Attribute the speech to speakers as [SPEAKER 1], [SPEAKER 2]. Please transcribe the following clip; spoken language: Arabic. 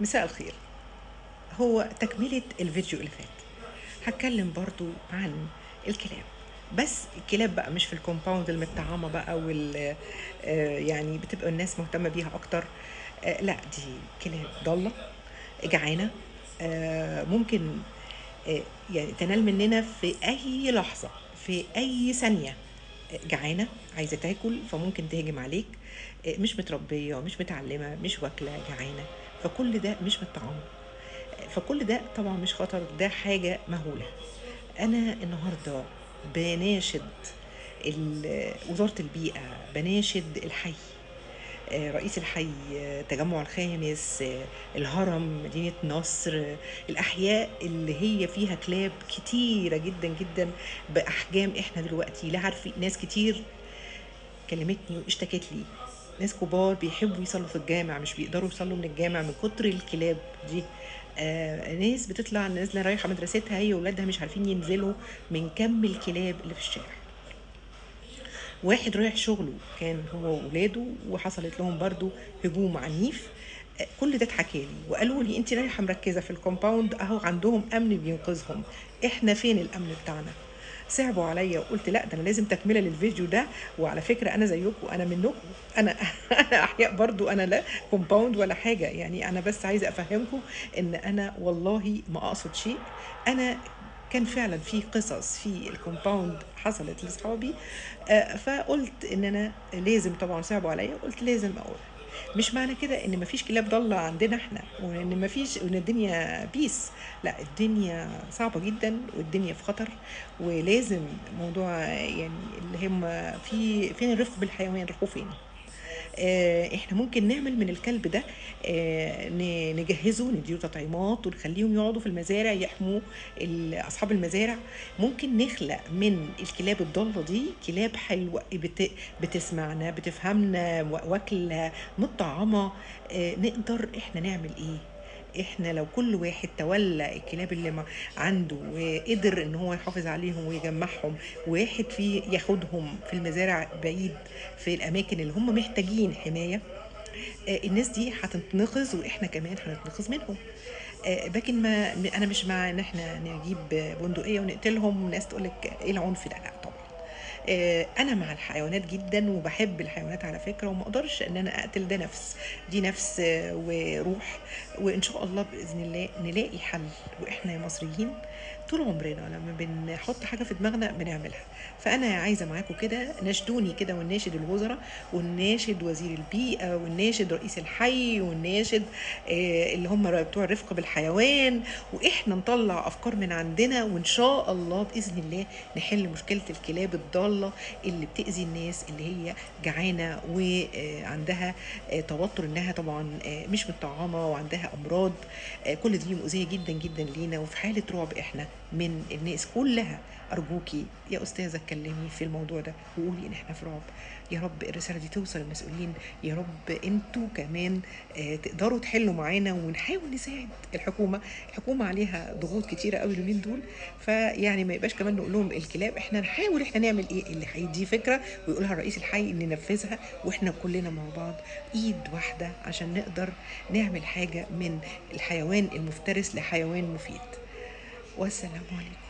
[SPEAKER 1] مساء الخير. هو تكملة الفيديو اللي فات هتكلم برضو عن الكلاب، بس الكلاب بقى مش في الكومباوند المتطعمة بقى يعني بتبقى الناس مهتمة بيها أكتر. لا، دي كلاب ضالة جعانة. ممكن يعني تنال مننا في أي لحظة، في أي ثانية. جعانة عايزة تاكل فممكن تهجم عليك. مش متربية، مش متعلمة، مش واكلة، جعانة. فكل ده مش متطعمة. فكل ده طبعا مش خطر، ده حاجة مهولة. أنا النهاردة بناشد وزارة البيئة، بناشد الحي، رئيس الحي، تجمع الخامس، الهرم، مدينة نصر، الأحياء اللي هي فيها كلاب كتيرة جدا جدا بأحجام احنا دلوقتي لا عارفين. ناس كتير كلمتني واشتكت لي، ناس كبار بيحبوا يصلوا في الجامع مش بيقدروا يصلوا من الجامع من كتر الكلاب دي. ناس بتطلع نازله رايحه مدرستها هي واولادها مش عارفين ينزلوا من كم الكلاب اللي في الشارع. واحد رايح شغله كان هو وولاده وحصلت لهم برضو هجوم عنيف. كل ده اتحكى لي وقالوا لي انت رايحه مركزه في الكومباوند، اهو عندهم امن بينقذهم، احنا فين الامن بتاعنا؟ صعبوا عليا وقلت لا، ده انا لازم تكمله للفيديو ده. وعلى فكره انا زيكم، انا منكم، انا انا احياء برضو، انا لا كومباوند ولا حاجه. يعني انا بس عايزه افهمكم ان انا والله ما اقصد شيء. انا كان فعلا في قصص في الكومباوند حصلت لاصحابي. فقلت ان انا لازم، طبعا صعبوا عليا، قلت لازم اقول. مش معنى كده ان مفيش كلاب ضالة عندنا احنا، وان مفيش، وان الدنيا بيس. لا، الدنيا صعبة جدا والدنيا في خطر. ولازم موضوع يعني اللي هم فين الرفق بالحيوان، راحوا فين؟ احنا ممكن نعمل من الكلب ده، نجهزه، نديله تطعيمات ونخليهم يقعدوا في المزارع يحموا اصحاب المزارع. ممكن نخلق من الكلاب الضالة دي كلاب حلوة بتسمعنا، بتفهمنا، واكلة، متطعمة. نقدر احنا نعمل ايه؟ احنا لو كل واحد تولى الكلاب اللي عنده وقدر ان هو يحافظ عليهم ويجمعهم، واحد فيه ياخدهم في المزارع بعيد، في الاماكن اللي هم محتاجين حمايه، الناس دي هتتنقذ واحنا كمان هنتنقذ منهم. لكن ما انا مش مع ان احنا نجيب بندقيه ونقتلهم. ناس تقول لك ايه العنف ده؟ لا طبعا. انا مع الحيوانات جدا وبحب الحيوانات على فكره، وما اقدرش ان انا اقتل. ده نفس، دي نفس وروح. وان شاء الله باذن الله نلاقي حل. واحنا يا مصريين طول عمرنا لما بنحط حاجه في دماغنا بنعملها. فانا عايزه معاكم كده ناشدوني كده، ونناشد الوزراء، ونناشد وزير البيئه، ونناشد رئيس الحي، ونناشد اللي هم بتوع الرفق بالحيوان. واحنا نطلع افكار من عندنا، وان شاء الله باذن الله نحل مشكله الكلاب الضاله اللي بتاذي الناس اللي هي جعانه وعندها توتر، انها طبعا مش متطعمه وعندها امراض. كل دي مؤذيه جدا جدا لينا، وفي حاله رعب احنا من الناس كلها. ارجوكي يا استاذه اتكلمي في الموضوع ده وقولي ان احنا في رعب. يا رب الرساله دي توصل للمسؤولين، يا رب انتوا كمان تقدروا تحلوا معانا ونحاول نساعد الحكومه. الحكومه عليها ضغوط كتيره قوي اليومين دول. فيعني ما يبقاش كمان نقول لهم الكلاب، احنا نحاول احنا نعمل ايه اللي هيدي فكره ويقولها رئيس الحي ننفذها، واحنا كلنا مع بعض ايد واحده عشان نقدر نعمل حاجه من الحيوان المفترس لحيوان مفيد. والسلام عليكم.